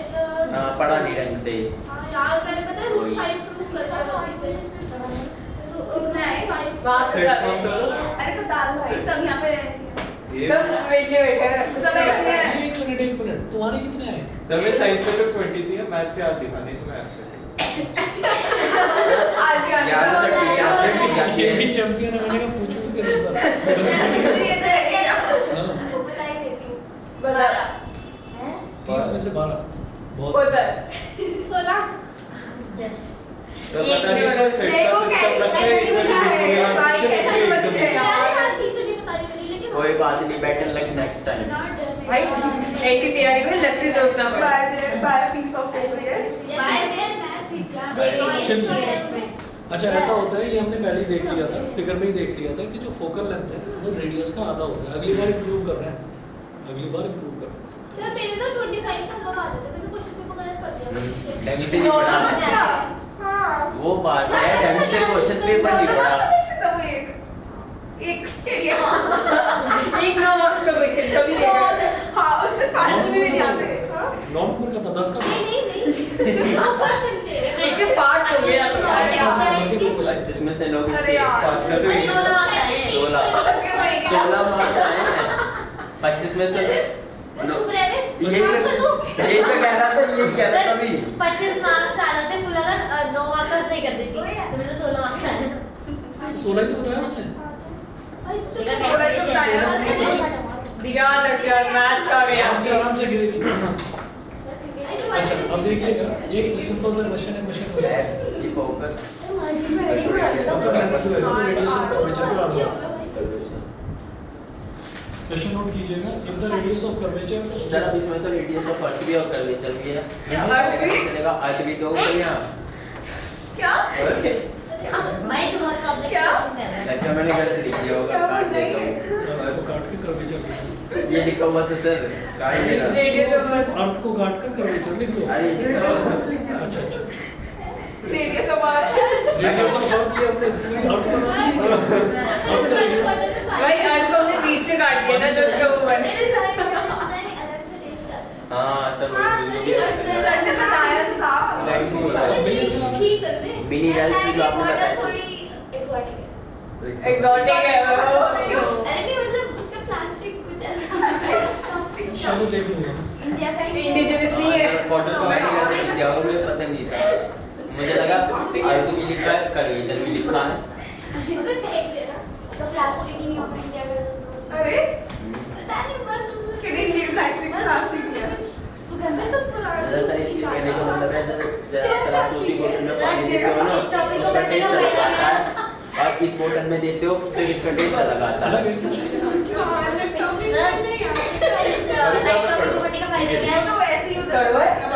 पढ़ा नहीं ढंग से हाँ यार मैंने पता है रूट वही। 5 प्रूफ कर दिया वहीं से कितना है? मार्क्स बता देने। अरे बता दो भाई, सब यहाँ पे ऐसे हैं। सब वेले बैठे हैं। सब ऐसे हैं। एक मिनट तुम्हारे कितने आए सर मैं साइंस पे तो 20 थी मैथ पे आप दिखा नहीं तो मैं आपसे आज यार सर टीचर से भी ये जाती भी है चैंपियन है मैंने कहा पूछो उसके नंबर हाँ, वो बता ही देती हूँ बता। हैं 30 में से 12 बहुत होता है। 16 जस्ट तो पता नहीं सर सेट का सिस्टम रखे भाई कैसे बच्चे हैं यार टीचर नहीं बता रही मेरी लेकिन कोई बात नहीं better luck next time not जज भाई ऐसी तैयारी में लग की जरूरत ना पड़े। By piece of paper yes by their maths सीखा देखिए में अच्छा ऐसा होता है ये हमने पहले ही देख लिया था फिगर में ही देख लिया था कि जो फोकल लेंथ है वो रेडियस का आधा होता है अगली बार इंप्रूव करना है अगली बार इंप्रूव करना है सर मेरे ना 25 से कम आ जाते मैंने क्वेश्चन पेपर गलत पढ़ दिया ढंग से नहीं नोना पढ़ा बच्चा हां वो बात है ढंग से क्वेश्चन पेपर नहीं पढ़ा तो एक चिड़िया एक 9 मार्क्स का क्वेश्चन कभी देखा है? हाँ उससे 5 भी नहीं आते 9 नंबर का था 10 का था नहीं आप क्वेश्चन दे इसके पार्ट्स हो गया तो पच्चीस में से लोग अरे इसके यार। 5 का तो 16 मार्क्स आए हैं 16 मार्क्स आए हैं 25 में से चुप रहे ये तो कह रहा था ये कह रहा था भी 25 मार्क्स आ रहे थे फुल अगर 9 मार्क्स सही कर देती तो मेरे तो 16 मार्क्स आ रहे 16 ही तो बताया उसने भाई तू देखा चुप क्या रहे याद रखिए मैथ्स का गया। आराम से गिरेगी अच्छा अब देखिएगा एक सिंपल सा क्वेश्चन है क्वेश्चन हो रहा है ये फोकस फोकल लेंथ जो है वो रेडियस ऑफ कर्वेचर के आधा होता है क्वेश्चन नोट कीजिएगा if the radius of curvature sir अब इसमें तो रेडियस ऑफ अर्थ भी और कर्वेचर भी है अर्थ भी? चलेगा अर्थ भी तो हो गया क्या भाई तू बहुत कॉम्प्लेक्स क्या? क्वेश्चन कर रहा है लगता है मैंने गलत लिख दिया होगा क्या काट बोल रही देता है? हूँ को काट के कर्वेचर लिख दो ये लिखा हुआ तो सर काट देना Radius of Earth। अर्थ को काट कर कर्वेचर लिख दो अरे ये तो अच्छा अच्छा radius of earth radius of earth ये अपने पूरी अर्थ बना दी अर्थ का रेडियस भाई अर्थ को हमने बीच से काट दिया ना जो उसका वो बने। हाँ सर वो भी सर ने बताया था ठीक करने मिनी हेल्थ जो आपने बताया थोड़ी एक्सोटिक है। एग्जॉटिक है वो। अरे नहीं मतलब उसका प्लास्टिक कुछ ऐसा शायद देख लूंगा। इंडिया का ही इंडिजिनस नहीं है। फोटो कॉपी करके जाओ मुझे पता नहीं था मुझे लगा आलू भी लिखा है कर्वेचर भी लिखा है अबे फेंक देना उसका प्लास्टिक ही नहीं होता इंडिया का। अरे पता नहीं बस कितनी ली प्लास्टिक है सुगंध तो पुराना जरा सर इसके कहने का मतलब है जरा सर आप उसी बोतल में पानी देते हो ना इस topic को उसका टेस्ट बढ़ने का अलग आता फायदा है और इस बोतल में देते हो तो इसका टेस्ट अलग आता अलग है है कुछ। सर इस लाइट टॉपिक को बढ़ने का फायदा क्या है? तो ऐसे ही उधर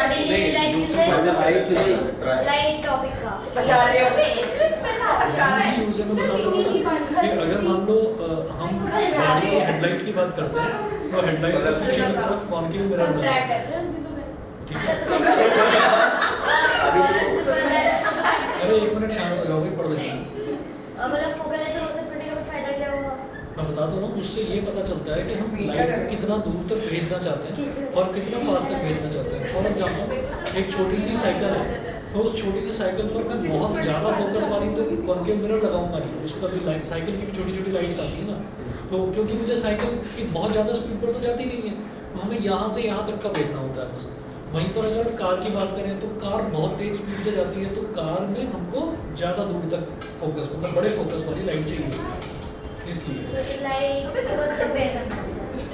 daily life uses light topic का बचा लिया। इजी यूज है मैं बता दूँ कि अगर मान लो हम गाड़ी की हेडलाइट की बात करते हैं तो हेडलाइट का पीछे की तरफ कॉन्केव मिरर सब लगा ट्राई है। कर रहे हैं उसकी ठीक है अरे 1 मिनट शांत हो जाओगे पढ़ लेंगे। मतलब फोकल लेंथ रोशनी पड़ने का फायदा क्या हुआ? मैं बता तो रहा हूँ उससे ये पता चलता है कि हम लाइट को कितना दूर तक भेजना चाहते हैं और कितना पास तक भेजना चाहते हैं। फॉर एग्जाम्पल एक छोटी सी साइकिल है तो उस छोटी सी साइकिल पर मैं बहुत ज़्यादा फोकस वाली तो कॉन्केव मिरर लगाऊंगा नहीं। उस पर भी लाइट साइकिल की भी छोटी छोटी लाइट्स आती है ना तो क्योंकि मुझे साइकिल की बहुत ज़्यादा स्पीड पर तो जाती नहीं है तो हमें यहाँ से यहाँ तक का देखना होता है बस। वहीं पर अगर कार की बात करें तो कार बहुत तेज स्पीड से जाती है तो कार में हमको ज़्यादा दूर तक फोकस मतलब बड़े फोकस वाली लाइट चाहिए होती है इसलिए। लाइट फोकस कंपेयर करना है।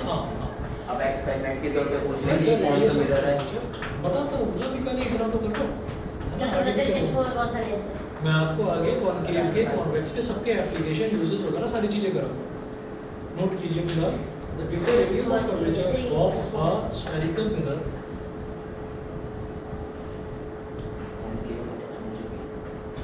हाँ हाँ अब एक्सपेरिमेंट के तौर पे पूछ लें कि कौन सा मिरर है बताता हूँ ना अभी पहले इतना तो करो है ना, तो आगे नजर भी चश्मा करो। कौन सा लेंस है? मैं आपको आगे कॉनकेव के कॉन्वेक्स के सबके एप्लीकेशन यूजेस वगैरह सारी चीज़ें कराऊंगा। नोट कीजिए फिलहाल the greater radius of curvature of a spherical mirror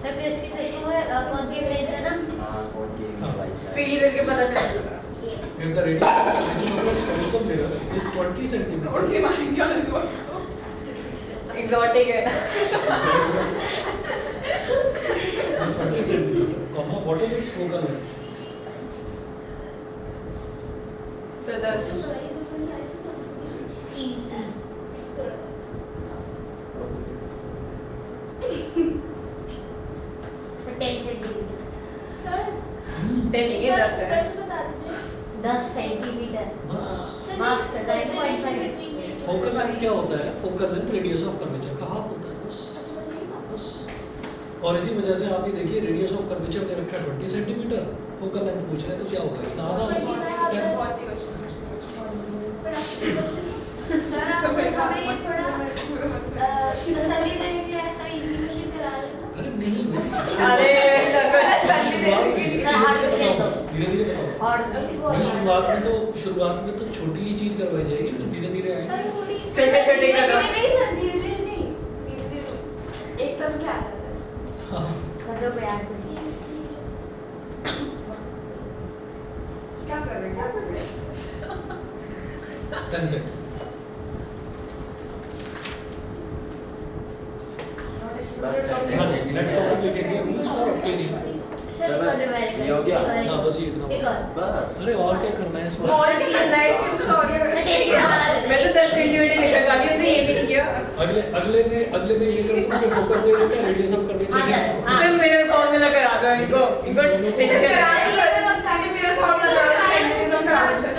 तब इसकी चश्मा में कॉन्केव लेंस है ना? हाँ कौन की हाँ। डिवाइस है फील करके पता चलेगा। ये if the radius of a spherical mirror is 20 centimeter उनकी मारेंगे और इस वक्त एग्जॉटिक है। is 20 centimeter comma what is its focal length? So 10 easy for 10 centimetre sir 10 नहीं है 10 है। प्रश्न बता दीजिए 10 सेंटीमीटर बस मार्क्स करता है 0.5 फोकल लेंथ क्या होता है? Focal length radius of curvature का हाफ होता है बस बस। और इसी वजह से आप ये देखिए रेडियस ऑफ कर्वेचर दे रखा है 20 सेंटीमीटर फोकल लेंथ पूछ रहे हैं तो क्या होगा इसका आधा होगा। सर आप हमें थोड़ा तसल्ली देने के लिए ऐसा इंफॉर्मेशन करा रहे हैं अरे नहीं अरे सर हाथ पे खेल दो धीरे धीरे बताओ। और नहीं, शुरुआत में तो छोटी ही चीज करवाई जाएगी फिर धीरे धीरे आएंगे। छोटे छोटे कर रहा। नहीं सर धीरे धीरे नहीं धीरे धीरे एकदम से आ जाता है हाँ कर दो यार क्या कर रहे हैं 10 सेकंड। नेक्स्ट टॉपिक लिखेंगे रूल्स फॉर ऑब्टेनिंग। सर ये हो गया? हाँ बस ये इतना एक और बस अरे और क्या करना है इसमें? और क्या करना है इसके और सर टेस्ट बना दे मैं तो 10 सेंटीमीटर लिखा गाड़ी होती है ये भी नहीं किया। अगले में ये कर दूं कि फोकस दे देते हैं रेडियस ऑफ कर्वेचर। हाँ। सिर्फ मेरे फॉर्मूला करा दो इनको इनको टेंशन करा है। दिया मैंने मेरा फॉर्मूला करा मैकेनिज्म करा दिया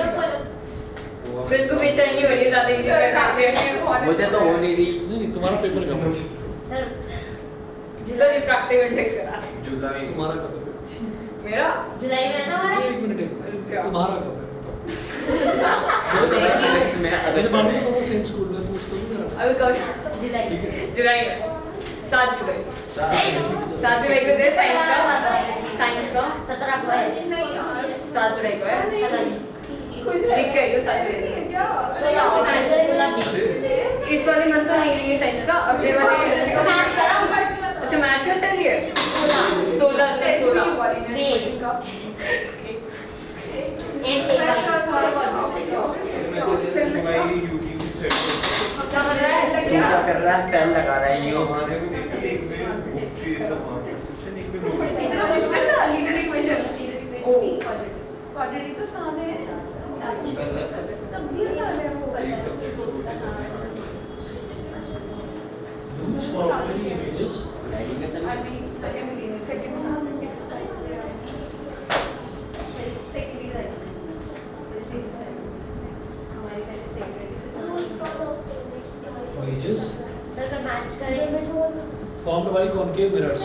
सिर्फ को बेचैनी हो रही है ज्यादा इसी सर करते हैं। मुझे तो हो नहीं रही नहीं तुम्हारा पेपर कब है? सर सर रिफ्रैक्टिव इंडेक्स करा दे। जुलाई तुम्हारा कब है? मेरा जुलाई में है ना हमारा एक मिनट तुम्हारा कब है? में अरे अगस्त मालूम है में दोनों सेम स्कूल में पूछ तो नहीं रहा। अभी कब जुलाई ठीक है जुलाई में 7 जुलाई 7 जुलाई को दे साइंस का 17 को है 7 जुलाई को है पता नहीं लिख के आइयो 7 जुलाई को। 16 और 16 में इस वाले मंथ तो नहीं रही है साइंस का अगले वाले मैच करा अच्छा मैच में चल रही है 16 से 16 एक हमारी यूट्यूब से क्या कर रहा है क्या कर रहा है पेन लगा रहा है ये हमारे में एक में बुक चाहिए था क्वेश्चन एक में नोट इतना मुश्किल था लीनियर इक्वेशन क्वाड्रेटिक तो आसान है तब भी आसान है वो Already images. लाइटिंग का सर अभी सेकंड एक्सरसाइज हमारी पहले सेकंड Images सर का मैच करेंगे formed by concave mirrors.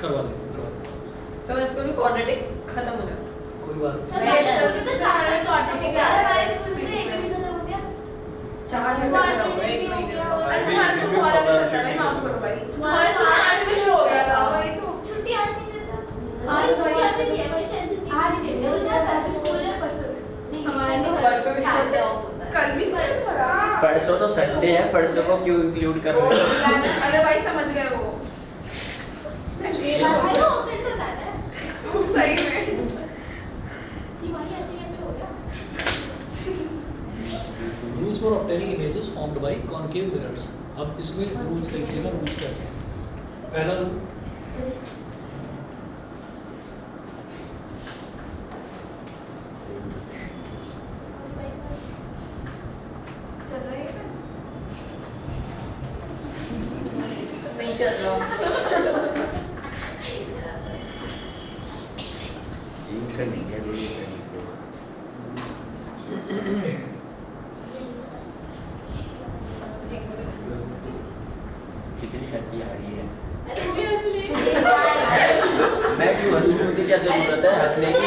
करवा देंगे. सो मैं इसको भी क्वाड्रेटिक खत्म हो जाए कोई बात नहीं. चार घंटे खत्म हो गए 1 महीने में। अरे तुम्हारा स्कूल बहुत अच्छा चलता है भाई, माफ करो भाई। तुम्हारा स्कूल आज भी शुरू हो गया था वही तो। छुट्टी आज नहीं देता आज तो ये- आज स्कूल जाता है स्कूल है परसों हमारे में परसों भी स्कूल Saturday off होता है कल भी स्कूल पढ़ा। परसों तो संडे है, परसों को क्यों इंक्लूड कर रहे हो? अरे भाई समझ गए वो। ये बात है सही में। Rules for obtaining images formed by concave mirrors. अब इसमें rules देखिएगा, rules क्या क्या है. पहला rule चल रही है नहीं चल रहा कितनी हंसी आ रही है। ये मैं क्यों हंसूं? मुझे क्या जरूरत है हंसने की?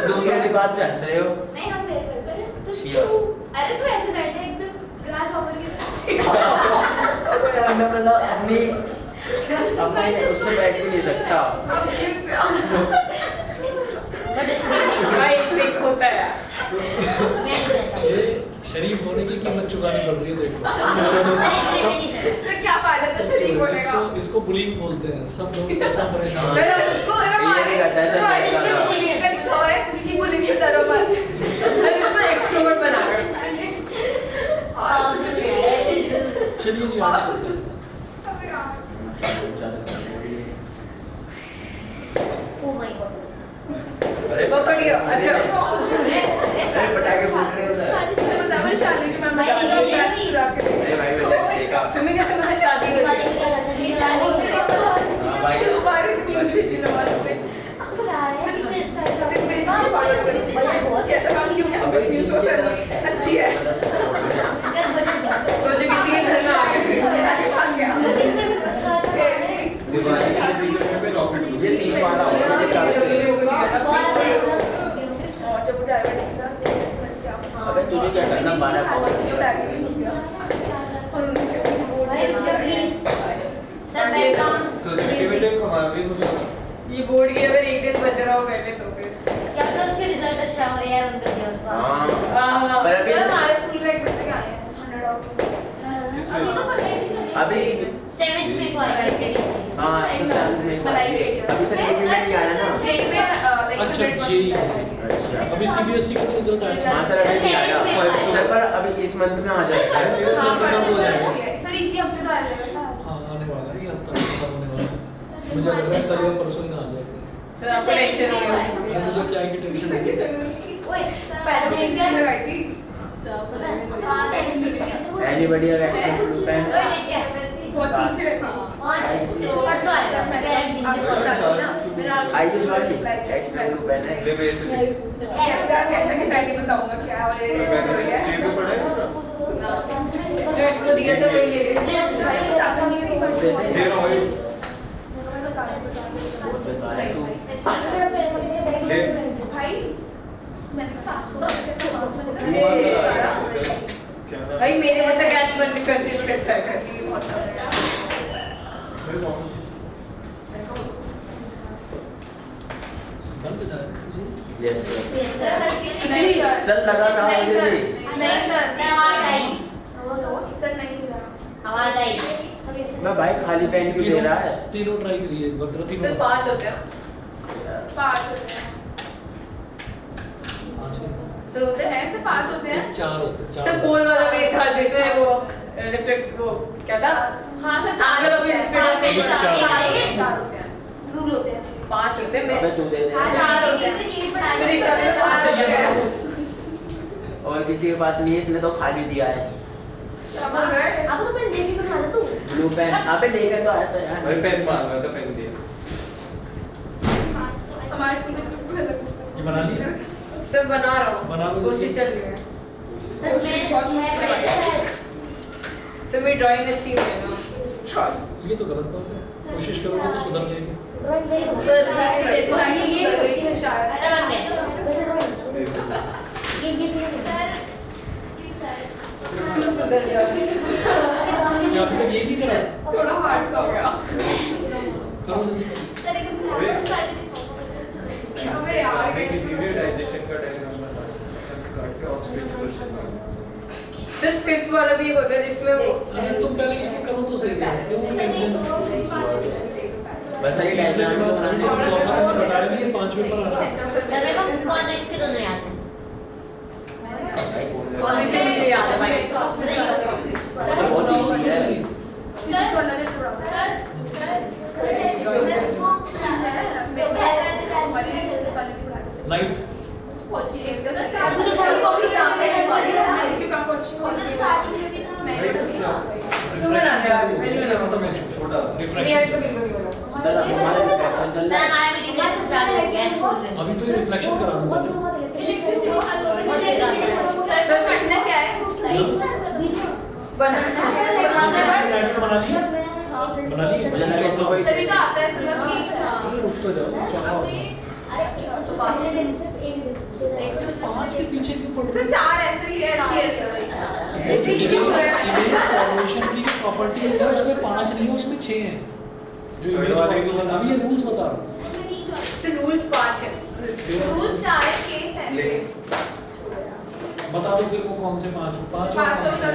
दूसरे की बात पे हंस रहे हो। नहीं हम फिर कर तो Sure. अरे तू ऐसे बैठे एकदम ग्लास ओवर के मैं मतलब अपनी उससे बैठ भी नहीं सकता। भाई स्टिक होता है ये शरीफ होने की कीमत चुकानी पड़ रही है, देख लो. तो क्या फायदा था शरीफ होने का? इसको बुलिंग बोलते हैं. सब लोग इतना परेशान सर हैं. उसको अरे ये मारे नहीं कहता है सर, तो आज नहीं इसमें कहता। बुलिंग का लिखा हुआ है कि बुलिंग से डरो मत। अब इसको एक्सट्रोवर्ट बना रहे हो। चलिए जी आगे चलते हैं. ओ माय गॉड अरे वो फट गया। अच्छा अरे पटाखे फूट रहे हो उधर। तो बता मैं शाली की मैं बता भाई, रही हूँ ये बैग भी- चुरा के ले अरे भाई मैंने देखा। तुम्हें कैसे पता शादी वाले करनी को क्या करता है शादी हाँ भाई। तुम्हारी न्यूज़ भेजी ना वाले पे क्या है कितने स्टाइल का फिर मेरी न्यूज़ फॉलो करी बजट बहुत कहता मैं न्यू कैंपस न्यूज़ को सर अच्छी है कर बजट बहुत है सोचो किसी के घर में आ गए मेरा भी भाग गया कितने उसका ये 30 वाला होगा मेरे हिसाब से। बहुत है और जब वो ड्राइवर निकला क्या अबे तुझे क्या करना, 12 और ये बैग भी नहीं गया और उनके भाई मुझे प्लीज सर बैक डाउन ये बोर्ड की अगर एक दिन बच रहा हो पहले तो फिर क्या पता उसके रिजल्ट अच्छा हो यार उनका दिया उसका हाँ हाँ पर अभी सर हमारे स्कूल में एक बच्चे के आए हैं 100 आउट ऑफ अभी 7th में को आएगा सीबीएसई हाँ सर मलाई गेट अभी सर नहीं आया ना। जेई में लाइक अच्छा, JEE अभी सीबीएसई का तो रिजल्ट आया. हाँ सर अभी नहीं आया सर, पर अभी इस मंथ में आ जाएगा। सर इसी हफ्ते तो आ जाएगा शायद हाँ आने वाला है, ये हफ्ता खत्म होने वाला है. मुझे लग रहा है कल या परसों ही ना आ जाएगा. सर आपको टेंशन हो गया अब मुझे क्या की टेंशन है. ओए पहले सर डेट क्या लगाई थी Anybody have extra blue pen? ओए डेट क्या बहुत पीछे रखना परसों आएगा गारंटी मुझे कॉल कर I use only extra blue pen है। कहता कि पहले बताऊंगा क्या और ये जो इसको दिया था वही ले ले भाई बताता नहीं है भाई मैंने पासपोर्ट भाई मेरे जैसा कैश बंद करती तो कैसा करती बंद बता रहे किसी ने? Yes sir। नहीं सर सर लगा था नहीं मुझे सर भी। नहीं सर आवाज आई सर नहीं सर आवाज आई मैं भाई खाली पेन क्यों दे रहा है? तीनों ट्राई करिए एक बार, तीनों. सर 5 होते हैं 5 होते हैं पाँच नहीं. सर होते हैं सर 5 होते हैं 4 होते हैं. सर पोल वाला भी था जिसमें वो रिफ्लेक्ट वो क्या था हाँ सर हाँ, 4 मतलब फिर चार. 4 होते हैं रूल होते हैं 5 होते हैं अबे मैं तू दे दे। हाँ, 4 होते हैं मेरे हिसाब से 5 होते हैं और किसी के पास नहीं है, इसने तो खाली दिया है। आपको तो पेन देने को था ना तू। ब्लू पेन अबे लेके तो आया था यार। भाई पेन मांगा था पेन दिया। हमारे स्कूल में ये बना लिया सब बना रहा हूँ, बना लो। कोशिश चल रही है। सर मैं सर मेरी ड्राइंग अच्छी नहीं है ना। ये तो गलत बात है, कोशिश करोगे तो सुधर जाएगी। ड्राइंग में जैसे नहीं ये गई थी शायद। अरे बन गए ये सर सुधर जाओ। क्या अभी तक ये नहीं करा? थोड़ा हार्ड हो गया। करो जल्दी। सर एक हमें यार आगे किसी भी डाइजेशन का डायग्राम बना काट के ऑस्ट्रिच क्वेश्चन मांगा। सर फिफ्थ वाला भी एक होता है जिसमें वो अरे तुम पहले इसको करो तो सही है, क्यों टेंशन? बस ये डायग्राम को अभी बनाने तो चौथा मैंने बताया नहीं, ये 5 पेपर आ रहा है। मेरे को कॉन्टेक्स्ट के दोनों याद हैं। कॉलेज से मुझे याद है भाई। अगर बनाओ तो जल्दी। फिजिक्स वाला ने छोड़ा। हमारी फिजिक्स वाले भी पढ़ाते थे। लाइट पहुंची एकदम से मुझे थोड़ी कॉपी काम पे है मैंने क्यों काम पहुंची मैं तुम बना दे यार, मैं नहीं खत्म बनाऊंगा। हो चुका छोटा नहीं रिफ्रेश। आज तो बिल्कुल नहीं होगा। सर अब हमारा रिफ्लेक्शन चल सर रहा है। हमारा भी डिफरेंस चालू हो गया स्कूल में। अभी तो ये रिफ्लेक्शन करा दूंगा। सर पढ़ना क्या है? लाइट बना लिया? बना लिया? मुझे लगा इसमें कोई सभी का आता है समझ ठीक है। अरे रुक तो जाओ, चौथा हो गया। 5 के पीछे क्यों पड़ सर रहे हो? चार ऐसे ही ऐसे ऐसे ही क्यों है? फॉर्मेशन की जो प्रॉपर्टी है सर, उसमें 5 नहीं है, उसमें 6 हैं। जो थर्ड वाले को इमेज, अभी ये रूल्स बता रहा हूँ। सर रूल्स 5 है। रूल्स चार है केस है। ले बता दो फिर वो कौन से 5 हो? 5 पांच और होगा।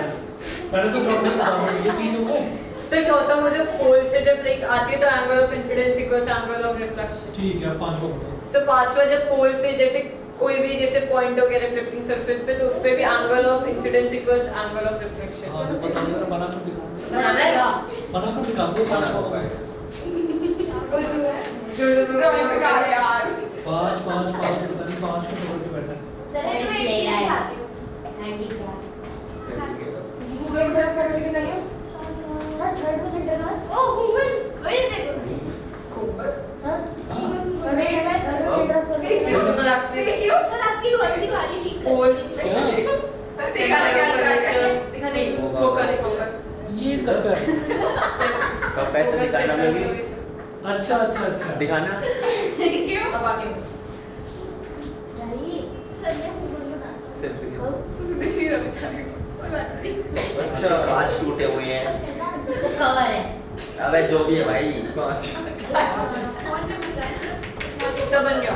पहले तो चौथे बता दो, ये 3 हो गए। सर चौथा मुझे पोल से जब लाइक आती है तो angle of incidence equals angle of reflection. ठीक है, 5 को बताओ। सर पांचवा जब पोल से जैसे कोई भी जैसे पॉइंट हो गया रिफ्लेक्टिंग सरफेस पे तो उस पे भी angle of incidence equals angle of reflection. हाँ तो बताओ जरा, बना कर दिखाओ। बनाना है? बना कर दिखा दो, 5 को बताओ। ड्राइंग में यार यार 5 5 5 पता नहीं 5 को पकड़ के बैठा है। सर ये तो ले रहा है हैंडीकैप। गूगल पर करने से नहीं है। सर थर्ड को सेंटर का ओ वुमन वही देखो सर बड़े है सर सेंटर ऑफ सर आपसे सर आपकी वर्ल्ड वाली ठीक पोल क्या? सर देखा क्या फोकस फोकस ये कब है? कब पैसे दिखाना मुझे अच्छा अच्छा अच्छा। दिखाना क्यों? अब आगे भाई सर ने वुमन बना सेल्फी कुछ दिख नहीं रहा बेचारे को। कोई बात नहीं। अच्छा पांच टूटे हुए हैं। वो कवर है अबे जो भी है भाई 5 सब बन गया।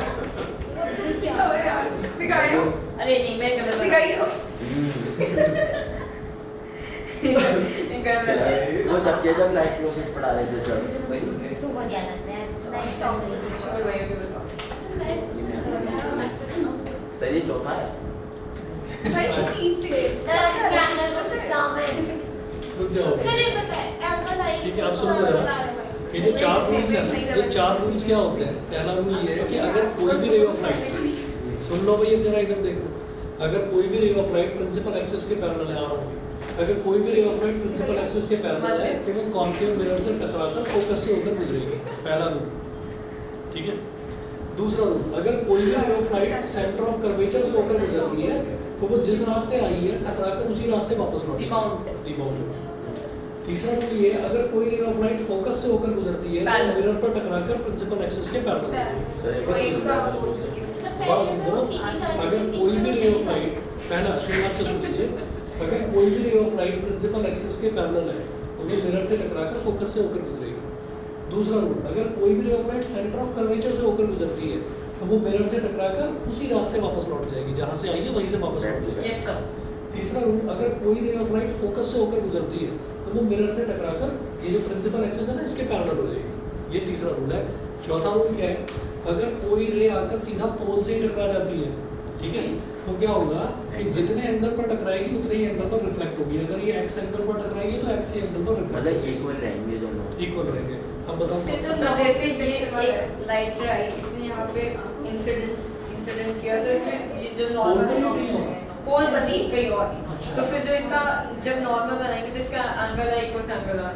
अबे यार दिखाइयो अरे नहीं मैं गलत बता दिखाइयो। वो जब लाइफ प्रोसेस पढ़ा रहे थे सर तू बहुत याद आता है नाइस टॉप और भाई अभी बताओ। सर ये चौथा है। भाई ठीक थे। सर इसके अंदर को सब काम है रुक जाओ। सर ये पता है एप्पल आई। ठीक है, आप सुनो जरा। ये जो 4 रूल्स हैं ना, ये 4 रूल्स क्या होते हैं? पहला रूल ये है कि अगर कोई भी रे ऑफ लाइट, सुन लो भैया जरा इधर देख लो, अगर कोई भी ray of light principal axis के पैरेलल है, अगर कोई भी ray of light principal axis के पैरेलल है तो वो कॉन्केव मिरर से टकराकर फोकस से होकर गुजरेगी। पहला रूल, ठीक है। दूसरा रूल, अगर कोई भी ray of light centre of curvature से होकर गुजर रही है तो वो जिस रास्ते आई है टकराकर उसी रास्ते वापस लौटेगी। रिबाउंड। तीसरा रूल ये है, अगर कोई रे ऑफ लाइट फोकस से होकर गुजरती है तो मिरर पर टकराकर प्रिंसिपल एक्सिस के पैरेलल होगी। सर एक बार दोबारा सुन लो, अगर कोई भी रे ऑफ लाइट, पहला शुरुआत से सुन लीजिए, अगर कोई भी ray of light principal axis के पैरेलल है तो वो मिरर से टकराकर फोकस से होकर गुजरेगी। दूसरा रूल, अगर कोई भी ray of light centre of curvature से होकर गुजरती है तो वो मिरर से टकराकर उसी रास्ते वापस लौट जाएगी, जहाँ से आई है वहीं से वापस लौट जाएगी। Yes sir. तीसरा रूल, अगर कोई रे ऑफ लाइट फोकस से होकर गुजरती है तो वो मिरर से टकराकर ये जो प्रिंसिपल एक्सिस है ना इसके पैरेलल हो जाएगी। ये तीसरा रूल है। चौथा रूल क्या है, अगर कोई रे आकर सीधा पोल से ही टकरा जाती है, ठीक है, तो क्या होगा कि जितने एंगल पर टकराएगी उतने ही एंगल पर रिफ्लेक्ट होगी। अगर ये एक्स एंगल पर टकराएगी तो एक्स एंगल पर मतलब रिफ्लेक्ट इक्वल रहेंगे दोनों। इक्वल रहेंगे। अब बताओ फिर तो सर जैसे ये एक लाइट आई इसने यहाँ पे इंसिडेंट किया तो इसमें ये जो नॉर्मल पोल बनी गई और तो फिर जो इसका जब नॉर्मल बनाएंगे तो इसका एंगल है इक्वल एंगल है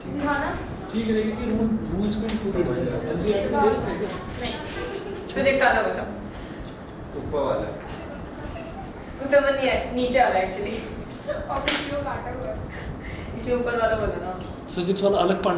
दिखाना ठीक है, लेकिन ये रूल्स में इंक्लूडेड है, एनसीईआरटी में दे रखा है क्या? नहीं फिजिक्स वाला बता ऊपर वाला मुझे समझ नहीं आया नीचे वाला एक्चुअली ऑब्वियसली वो काटा हुआ है इसे ऊपर वाला बोला ना फिजिक्स वाला अलग